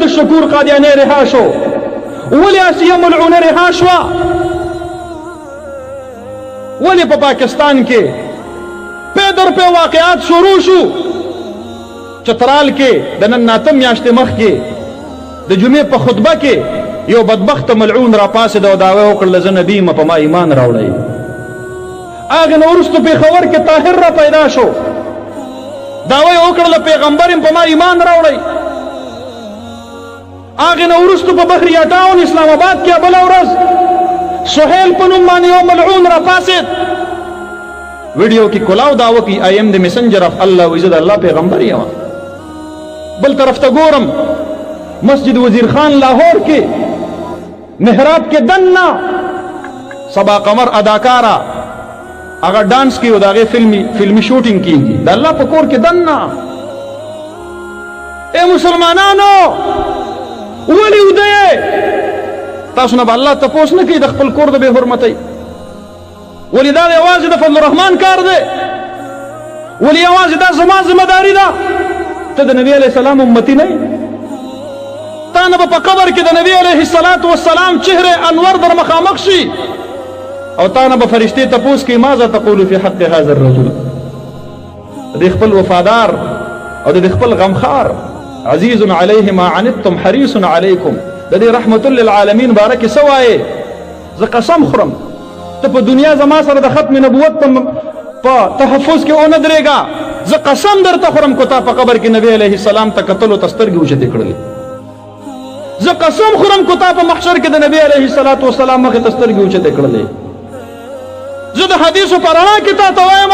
الشکور قادیانی رها شو؟ ولی آسیه ملعونه رها شوا؟ ولی په پاکستان کې پی در پی واقعات شروع شو؟ چترال کې د نن ناته میاشتې مخکې د جمعې په خطبه کې یو بدبخت ملعون را پاسېد او دعوه وکړله زه نبي یم په ما ایمان راوړی. هغې نه وروسته پېښور کې طاهر را پیدا شو، دعوه یې وکړله پیغمبر یم په ما ایمان راوړی. هغې نه وروسته په بحریه ټاون اسلام آباد کې بله ورځ سهیل په نوم باندې یو ملعون را پاسېد، ویډیو کې کلاو دعوه کوي آی ایم د میسنجر اف الله، وایي زه د الله پیغمبر یم. بل طرف ته ګورم مسجد وزیر خان لاهور کې محراب کې دننه صبا قمر اداکارا هغه ډانس کوي او د هغې فلمي شوټینګ کېږي د الله په کور کې دننه. اے مسلمانانو ولې وده یې؟ تاسو نه به الله تپوس نه کوي د خپل کور د بې حرمتۍ؟ ولې دا یوازې د فضل الرحمن کار دی؟ ولې یوازې دا زما ذمهداري ده؟ ته د نبي علیه السلام امتی نه یې؟ تا نه به په قبر کې د نبي علیه السلام چهره انور در مخامخ شي او تا نه به فرشتې تپوس کوي ماذا تقول فی حق هذا الرجل؟ د خپل وفادار او د خپل غمخار عزیز علیه ما عنتم حریص علیکم د دې رحمت للعالمین بارکې څه وایې؟ زه قسم خورم ته په دنیا زما سره د ختم نبوت په تحفظ کې ونه درېږه. زه قسم درته خورم کو تا په قبر کې نبی علیه السلام ته کتلو ته سترګې اوچتې کړلې. زه قسم خورم کو تا په محشر کې د نبی علیه السلام مخې ته سترګې اوچتې کړلې. زه د حدیثو په رڼا کې تا ته وایم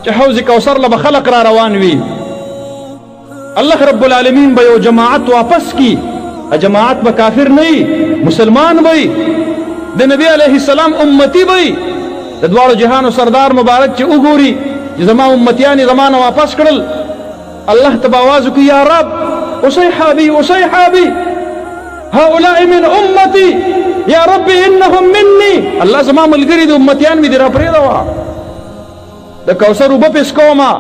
چې حوض کوثر له به خلق را روان وي، الله رب العالمین به یو جماعت واپس کی، جماعت به کافر نه وي، مسلمان به وي، د نبی علیه السلام امتی به وي. د دواړو جهانو سردار مبارک چې وګوري چې زما امتیان یې زما نه واپس کړل، الله ته به آواز وکړي یا رب اصحابي اصحابي هؤلاء من امتي یا رب انهم مني. الله زما ملګري د امتیان مې دې را پرېږدوه، د کوثر اوبه پې څکومه.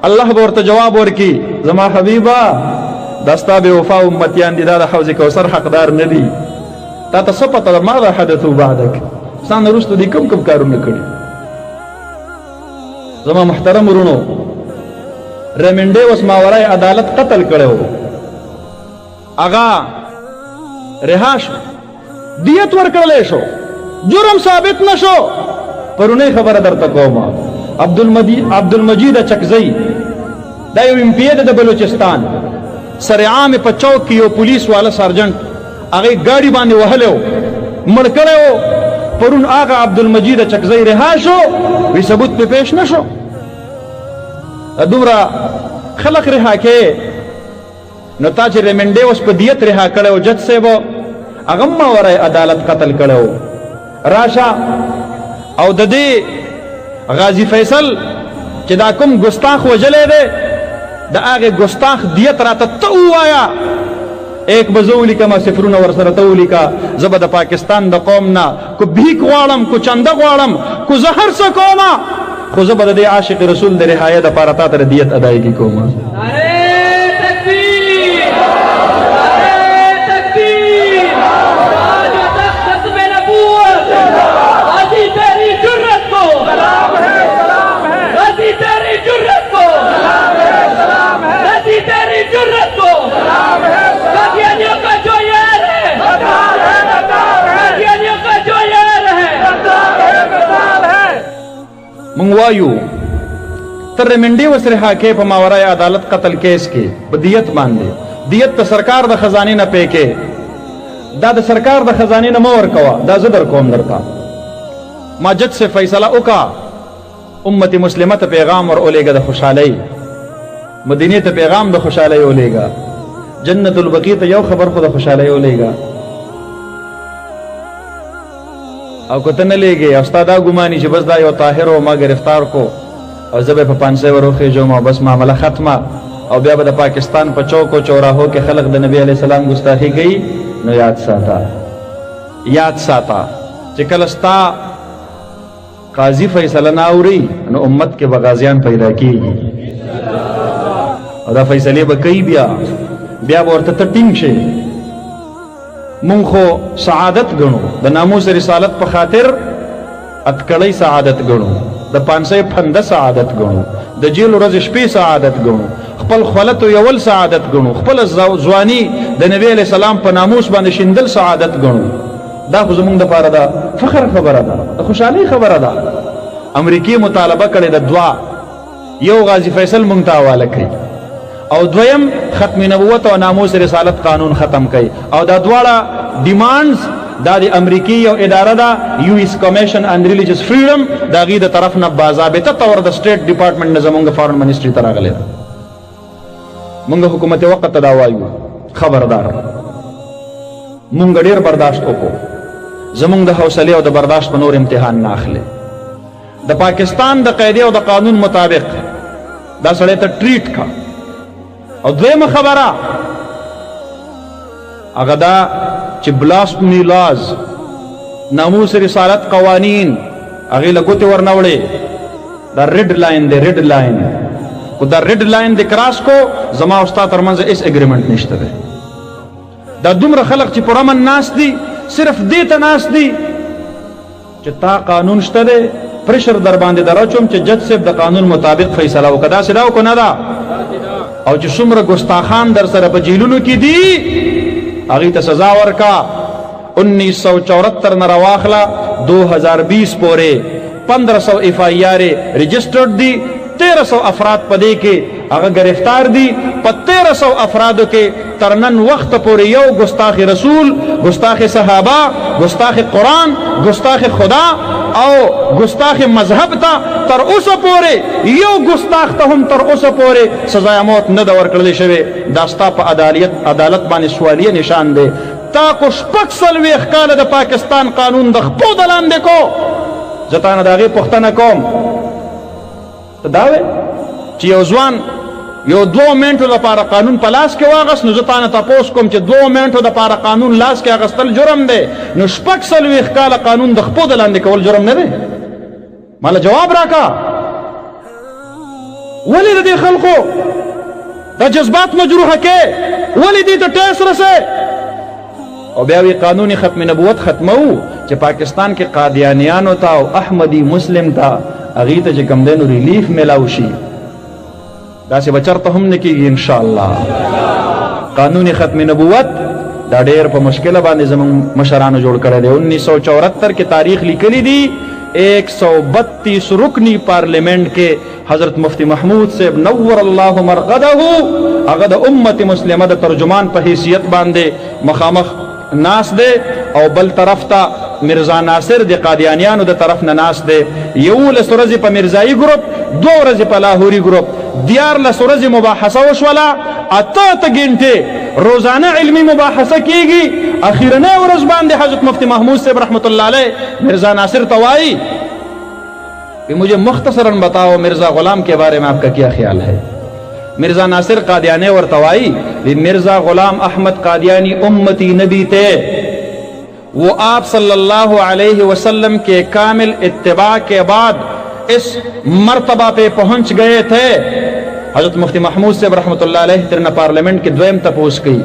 الله به ورته جواب ورکړي زما حبیبه دا ستا بې وفا امتیان دي، دا د حوض کوثر حقدار نه دي. تا ته څه پته ده ماذا حدثوا بعدک؟ ستا نه وروسته دې کوم کارونه کړي؟ زما محترم ورونو، ریمنډې اوس ماورای عدالت قتل کړی و، هغه رها شو، دیت ورکړلی شو، جرم ثابت نه شو. پرونی خبره درته کومه، عبدالمجید چکزی دا یو ایم پی د بلوچستان سر عام په چوک کې یو پولیس والا سرجنټ هغې ګاډي باندې وهلی و، مړ کړی و. پرون هغه عبدالمجید چکزی رها شو، وی ثبوت پې پیش نه شو. دومره خلق رها کې نو تا چې ریمنډې اوس په دیت رها کړی و، جج صاحب هغه ماورای عدالت قتل کړی و. راشه او د دې غازی فیصل چې دا کوم ګستاخ وجلی دی د هغې ګستاخ دیت راته ته ووایه. ایک به زه ولیکمه صفرونه ورسره ته ولیکه، زه به د پاکستان د قوم نه کو بھیک غواړم، کو چنده غواړم، کو زه هر څه کومه، خو زه به د دې عاشق رسول د رهایه دپاره تا ته د دیت ادایګي کومه. منگوایو تر ریمنډې اوس رها کې په ماورای عدالت قتل کیس کې په دیت باندې، دیت ته سرکار د خزانې نه پې کې، دا د سرکار د خزانې نه مه ورکوه، دا زه در کوم درته. ما جج سے فیصله وکړه امت مسلمه ته پیغام ور اولېږه د خوشحالۍ، مدینې ته پیغام د خوشحالۍ اولېږه، جنت البقیع ته یو خبر خو د خوشحالۍ اولېږه. او که ته نه لیږې او ستا دا ګماني چې بس دا یو طاهر و ما گرفتار کو او زه به په 500 وروخېږم او بس معامله ختمه، او بیا به د پاکستان په چوکو چوراهو کې خلق د نبی علیه السلام ګستاخي کوي، نو یاد ساته چې کله ستا قاضي فیصله نه اوري نو امت کې به غازیان پیدا کېږي او دا فیصلې به کوي. بیا بیا ورته ته ټینګ شي. مونږ خو سعادت ګڼو، د ناموس رسالت په خاطر اتکړی سعادت ګڼو، د 500 پنده سعادت ګڼو، د جیل ورځ شپې سعادت ګڼو، خپل خولت یول سعادت ګڼو، خپل ځواني د نبی علیہ السلام په ناموس باندې شیندل سعادت ګڼو. دا خو زمونږ دپاره د فخر خبره ده، د خوشحالۍ خبره ده. امریکې مطالبه کړې د دوا، یو غازی فیصل مونږ ته حواله کوي، او دویم ختم نبوت او ناموس رسالت قانون ختم کوي. او دا دواړه ډیمانډز دا د امریکې یو اداره ده، یو اس کمیشن ان ریلیجیس فریډم، د هغې د طرف نه باضابطه طور د سټیټ ډپارټمنټ نه زمونږ فارن منسټري ته راغلی ده. مونږ حکومت وقت ته دا وایو، خبردار مونږ ډېر برداشت وکړو، زمونږ د حوصلې او د برداشت په نور امتحان نه اخلي. د پاکستان د قاعدې او د قانون مطابق دا سړی ته ټریټ کا. او دویمه خبره هغه دا چې بلاسفمی لاز، ناموس رسالت قوانین هغې له ګوتې ورنوړې. دا ریډ لاین دی، ریډ لاین. کو دا ریډ لاین دی کراس کو، زما او ستا ترمنځ هیڅ اګریمنټ نشته دی. دا دومره خلق چې پر امن ناست دي، صرف دې ته ناست دي چې تا قانون شته دی، پریشر در باندې دراچوم چې جج صاحب د قانون مطابق فیصله وکړه. داسې دا وکړو نه ده. او چې څومره ګستاخان در سره په جیلونو کې دي هغې ته سزا ورکا. 1974 نه راواخله 2020 پورې 1500 ایف آئی آر رجسٹرڈ دی، 1300 افراد پدې کې هغه گرفتار دي. په 1300 افرادو کې تر نن وخت پورې یو ګستاخ رسول، ګستاخ صحابه، ګستاخ قرآن، ګستاخ خدا او ګستاخ مذهب ته تر اوسه پورې یو ګستاخ ته هم تر اوسه پورې سزای موت نه ده ورکړل شوې. دا ستا په عدالت باندې سوالیه نشان دی. تا کو شپږ څلوېښت کاله د پاکستان قانون د خپو د لاندې کو. زه تا نه د هغې پوښتنه کوم، ته دا وې چې یو ځوان یو 2 منټو لپاره قانون په لاس کې واغست، نو زه تا نه تپوس کوم چې 2 منټو لپاره قانون لاس کې اخیستل جرم دی، نو شپږ څلوېښت کاله قانون د خپو د لاندې کول جرم نه دی؟ ماله جواب راکا. ولې د دې خلقو دا جذبات مجروحه کې؟ ولې دې ته ټیس رسې؟ او بیا وی قانون ختم نبوت ختمو چې پاکستان کې قادیانیانو ته او احمدی مسلم ته هغې ته چې کوم دی نو ریلیف میلاو شي. داسې به چرته هم نه کېږي انشاءالله. قانون ختم نبوت دا ډېر په مشکله باندې زموږ مشرانو جوړ کړی دی. 1974 کې تاریخ لیکلی دی. 132 رکنی پارلیمنٹ کې حضرت مفتی محمود صاحب نور الله مرقده هغه د امت مسلمه د ترجمان په حیثیت باندې مخامخ ناس دی، او بل طرف ته مرزا ناصر د قادیانیانو د طرف نه ناس دی. 11 ورځې په مرزایی ګروپ، 2 ورځې په لاهوري ګروپ، 14 ورځې مباحثه وشوله، 8 घंटे روزانه علمی مباحثه کیږي. اخیرنه ورځ باندې حضرت مفتی محمود صاحب رحمت الله علیہ مرزا ناصر توائی کہ مجھے مختصراً بتاؤ مرزا غلام کے بارے میں آپ کا کیا خیال ہے؟ مرزا ناصر قادیانی اور توائی مرزا غلام احمد قادیانی امتی نبی تھے، وہ آپ صلی اللہ علیہ وسلم کے کامل اتباع کے بعد اس مرتبہ پہ پہنچ گئے تھے. حضرت مفتی محمود صاحب رحمت اللہ علیہ ترنا پارلیمنٹ کے دویم تپوس کی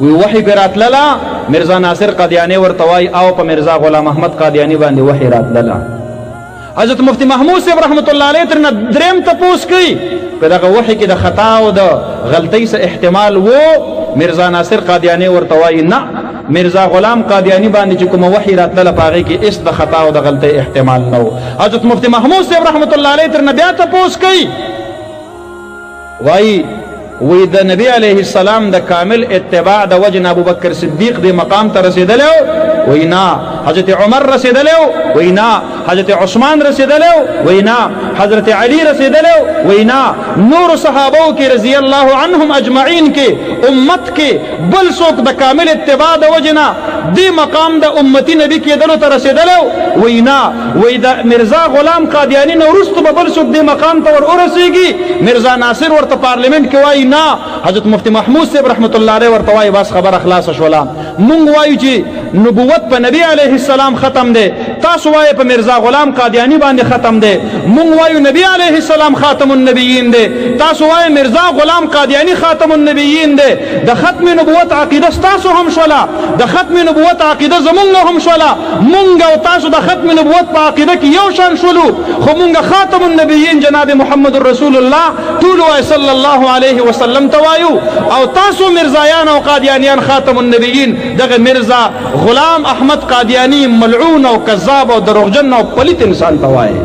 وی وحی برات للا مرزا ناصر قادیانی اور توائی آو پا مرزا غلام احمد قادیانی باندې وحی رات للا. حضرت مفتی محمود صاحب رحمت اللہ علیہ ترنا دریم تپوس کی کہ دا وحی کی دا خطا و دا غلطی سے احتمال وہ مرزا ناصر قادیانی اور توائی نا مرزا غلام قادیانی باندې چې کوم وحی راتله پاغي کې اس د خطا او د غلطي احتمال نو. حضرت مفتی محمود صاحب رحمت الله علیه تر نبی ته پوس کوي وای د نبی علیه السلام د کامل اتباع د وجه ابو بکر صدیق د مقام ته رسیدلو، وینا حضرت عمر رسیدلو، وینا حضرت عثمان رسیدلو، وینا حضرت علی رسیدلو، وینا نور صحابو کی رضی اللہ عنہم اجمعین کے امت کے بل سوک د کامل اتباع د وجنا دی مقام د امتی نبی کی دلو ته رسیدلو، وینا وی د مرزا غلام قادیانی نورست بل سوک دی مقام ته ور ورسیږي. مرزا ناصر ورته پارلیمنٹ کې وای نا حضرت مفتی محمود صاحب رحمت الله علیه ورته وای بس خبر اخلاص شولا مونږ وایو چې نبوت په نبی علیه السلام ختم دی، تاسو وایو په مرزا غلام قادیانی باندې ختم دی. مونږ وایو نبی علیه السلام خاتم النبیین دی، تاسو وایو مرزا غلام قادیانی خاتم النبیین دی. د ختم نبوت عقیده ستاسو هم شوله، د ختم نبوت عقیده زمونږ هم شوله. مونږ او تاسو د ختم نبوت په عقیده کې یو شان شولو، خو مونږ خاتم النبیین جناب محمد رسول الله ټول وای صلی الله علیه وسلم ته وایو، او تاسو مرزایان او قادیانیان خاتم النبیین دغه مرزا غلام احمد قادیانی ملعون او کذاب او دروغجن او پلیت انسان ته وایي.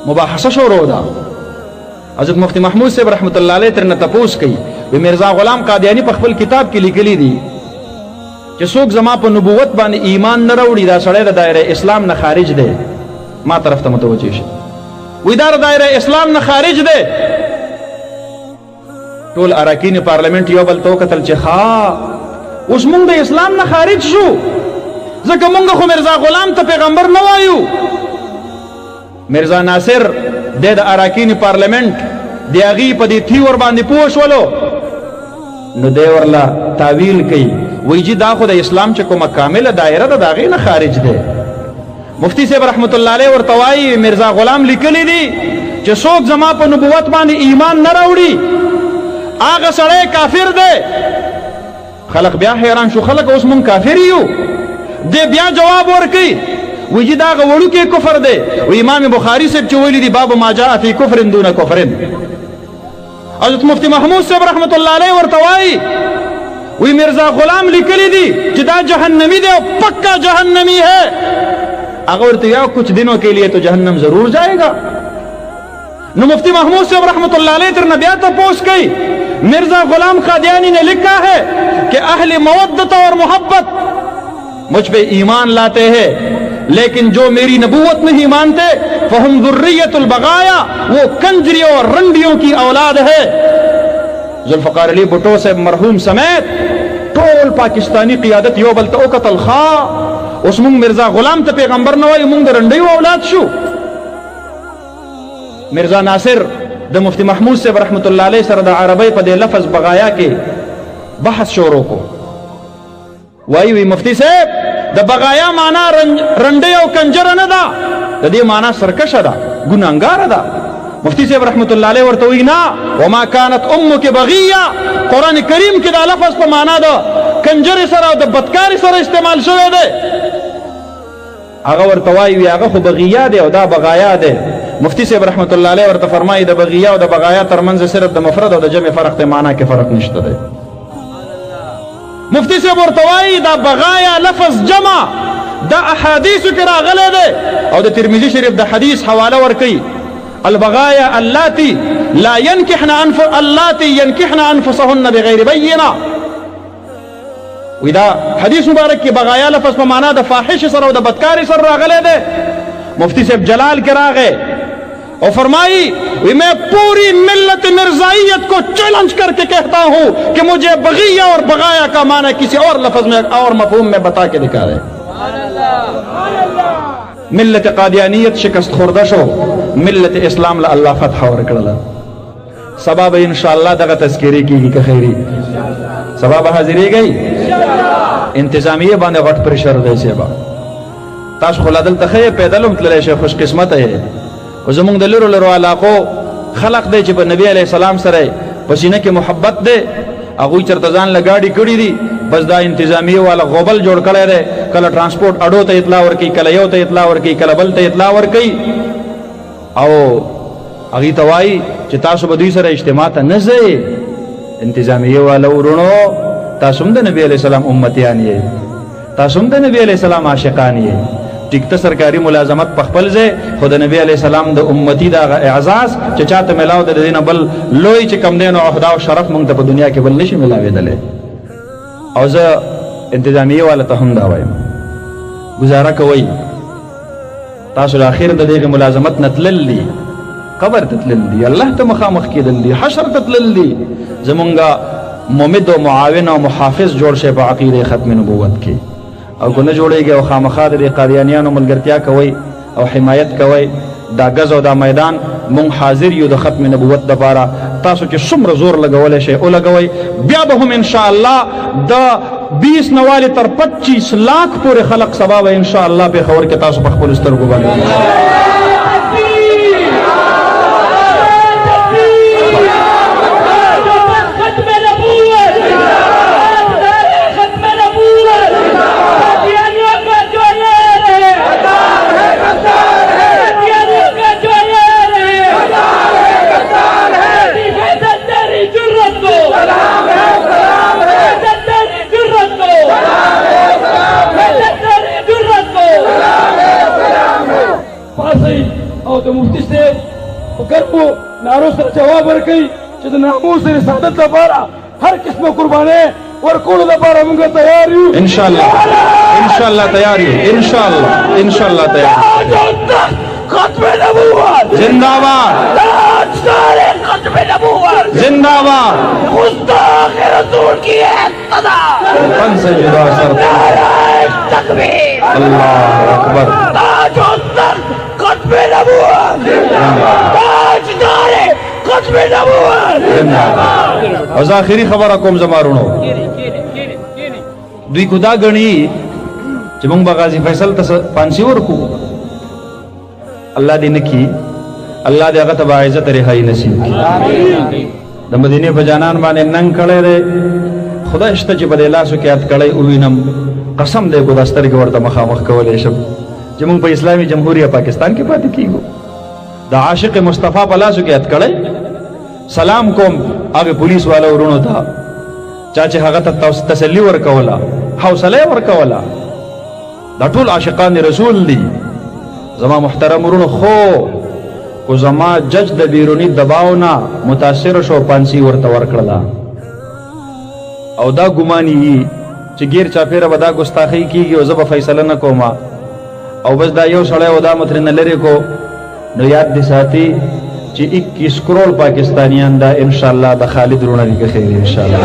مباحثه شروع ده. حضرت مفتی محمود صاحب رحمت الله علیه ترنه تپوس کوي، وی مرزا غلام قادیانی په خپل کتاب کې لیکلي دي چې څوک زما په نبوت باندې ایمان نه راوړي دا سړی د دایره اسلام نه خارج دی. ما طرف ته متوجه شي، وی دا دایره اسلام نه خارج دی. ټول اراکین پارلیمنت یو بل تو قتل چې ښا اوس مونږ د اسلام نه خارج شو، ځکه مونږ خو مرزا غلام ته پیغمبر نه وایو. مرزا ناصر د اراکین پارلیمنت دی هغې په دې تیور باندې پوه شولو، نو دی ورله تعویل کوي، وایي چې دا خو د اسلام چې کومه کامله دایره ده د هغې نه خارج دی. مفتی صاحب رحمت الله علیه ورته وایي مرزا غلام لیکلی دي چې څوک زما په نبوت باندې ایمان نه راوړي هغه سړی کافر دی. خلق بیا حیران شو، خلق اوس مونږ کافر یو؟ دی بیا جواب ورکوي، وایي دا هغه وړوکی کفر دی. و امام بخاري صاحب چې ویلي دي باب ما جاء فی کفر دون کفر. حضرت مفتی محمود صاحب رحمت الله علیه ورته وایي وی مرزا غلام لیکلی دی چې دا جہنمی دی او پکا جہنمی ہے. هغه ورته یا کچھ دنوں کے لیے تو جہنم ضرور جائے گا. نو مفتی محمود صاحب رحمت اللہ علیہ تر نبیہ تپوس کی، مرزا غلام قادیانی نے لکھا ہے کہ اہل مودت اور محبت مجھ پہ ایمان لاتے ہیں، لیکن جو میری نبوت نہیں مانتے فہم ذریت البغایا، وہ کنجریوں اور رنڈیوں کی اولاد ہے. ذوالفقار علی بھٹو سے مرحوم سمیت ټول پاکستانی قیادت یو بل ته وکتل، ښا اوس مونږ مرزا غلام ته پیغمبر نه وایو، مونږ د رنډیو اولاد شو. مرزا ناصر د مفتی محمود صاحب رحمت الله علیه سره د عربی په دې لفظ بغایا کې بحث شروع کو. وایي وی مفتی صاحب د بغایا معنا رنډی او کنجره نه ده، د دې معنا سرکشه ده، ګناهګاره ده. مفتی صاحب رحمت الله علیه ورته وی نه، وما كانت امك بغیه. قرآن کریم کې دا لفظ په معنا ده کنجره سره او د بدکاري سره استعمال شوی دی. هغه ورته وایي هغه خو بغیه دی او دا بغایا دی. مفتی صاحب رحمت الله علیه ورته فرمایي د بغیه او د بغایا ترمنځ صرف د مفرد او د جمع فرق ته، معنا کې فرق نشته دی. مفتی صاحب ورته وایي دا بغایا لفظ جمع د احادیثو کې راغلی دی او د ترمذي شریف د حدیث حواله ورکوي، البغایا اللاتی لا ينكحن انفسهن بغیر بینه. وی دا حدیث مبارک کی بغایا لفظ په معنا د فاحش سره او د بدکاری سره راغلی دی. مفتی صاحب جلال کے راغے اور فرمائی میں پوری ملت مرزائیت کو چیلنج کر کے کہتا ہوں کہ مجھے بغیہ اور بغایا کا معنی کسی اور لفظ میں اور مفہوم میں بتا کے دکھا رہے. ملت قادیانیت شکست خوردہ شو، ملت اسلام لا اللہ فتح ورکڑلا. سبب انشاءاللہ دغه تذکیری کی کہ خیری سبب حاضری گئی انتظامیہ باندې غټ پریشر دی. سبا تاسو خو لادل تخې پیدلم تللی شي، خوش قسمت یې. او زمونږ د لرو لرو علاقو خلق دی چې په نبی علیه السلام سره په سینه کې محبت دی، هغوی چېرته ځان له ګاډي کړي دي، بس دا انتظامیه والا غوبل جوړ کړی دی، کله ټرانسپورټ اډو ته اطلاع ورکوي، کله یو ته اطلاع ورکوي، کله بل ته اطلاع ورکوي، او هغې ته وایي چې تاسو به دوی سره اجتماع ته نه ځئ. انتظامیه والا ورونو تاسو هم د نبی علیه السلام امتیان یې، تاسو هم د نبی علیه السلام عاشقان یې. ټیک ته سرکاري ملازمت په خپل ځای، خو د نبی علیه السلام د امتي دغه اعزاز چې چاته میلاو د دې نه بل لوی چې کم دی نو عهده او شرف موږ ته په دنیا کې بل نشي میلاوېدلی. او زه انتظامیه والا ته هم دا وایم، ګزاره کوئ تاسو د اخر د دغې ملازمت نه تلل دي، قبر ته تلل دي، الله ته مخامخ کېدل دي، حشر ته تلل دي. زمونږ ممد او معاون او محافظ جوړ شي په عقیده ختم نبوت کې، او کو نه جوړیږي او خامخا د قادیانیانو ملګرتیا کوي او حمایت کوي. دا غز او دا میدان مونږ حاضر یو د ختم نبوت لپاره. تاسو چې څومره زور لګولی شئ ولګوئ. بیا به هم انشاءالله د 20 نوالی تر 25 لاک پورې خلق سبا به انشاءالله پېښور کې تاسو په خپلو سترګو باندې او د مفتی صاحب په ګرمو نارو سره جواب ورکوي چې د ناموس رسالت لپاره هر قسمه قربانۍ ورکولو لپاره موږ تیار یو. انشاءالله تیار یو. انشاءالله تیار ختم نبوت زندہ باد. ختم نبوت زندہ باد. گستاخ رسول کی اقتدا فن سے جدا سر تکبیر اللہ اکبر. تاج التخت ختم نبوت تاجدار ختم نبوت. او آخری خبر کوم زمارونو دوی کو دا غنی چې موږ به غازی فیصل ته پانسی ورکو. الله دې نکي الله دې هغه ته عزت رهایی نصیب کړي. د مدینه په جانان باندې ننګ کړی دی خدای شته چې په دې لاسو کې یاد کړی او وینم قسم دې کو د سترګې ورته مخامخ کولی شم چې موږ په اسلامي جمهوریه پاکستان کې پاتې کیږو. د عاشق مصطفی په لاسو کې یاد کړی. سلام کوم هغه پولیس والا ورونو ته چا چې هغه ته تسلی ورکوله حوصله ورکوله. دا ټول عاشقان رسول دي زما محترم ورونو. خو کو زما جج د بیرونی دباو نه متاثر شو پانسی ورته ورکړله او دا ګماني چې غیر چاپیره به دا ګستاخی کیږي او زه به فیصله نه کوم او بس دا یو سړی او دا مترنه لري کو نو یاد دي ساتي چې 21 کروڑ پاکستانیان دا انشاءالله د خالد رونه لري خیر انشاءالله.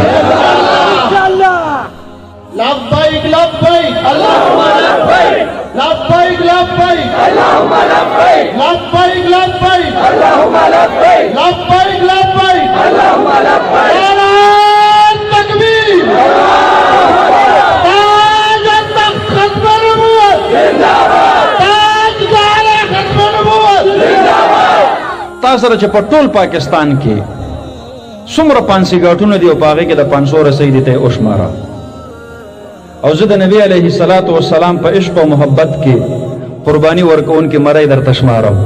لبیک لبیک اللهم لبیک لبیک لبیک اللهم لبیک لبیک لبیک اللهم لبیک لبیک لبیک اللهم لبیک. نعرہ تکبیر تاج التخت ختم نبوت زندہ باد. تاجدار ختم نبوت زندہ باد. تا سره چې په ټول پاکستان کې څومره پانسی ګاټونه دي او په هغې کې د 500 رسۍ دي ته یې وشماره. او زه د نبی علیه الصلاة والسلام په عشق او محبت کې قربانی ورکون کې مړی درته شمارم.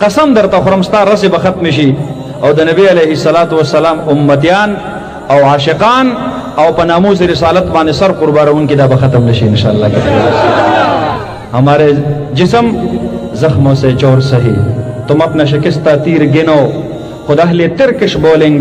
قسم درته خورم ستا رسې به ختم شي او د نبی علیه الصلاة والسلام امتیان او عاشقان او په ناموس رسالت باندې سر قربانون کې دا به ختم نشي انشاءاللہ. ہمارے جسم زخموں سے چور سہی تم اپنا شکستہ تیر گنو خود اہل ترکش بولیں گے.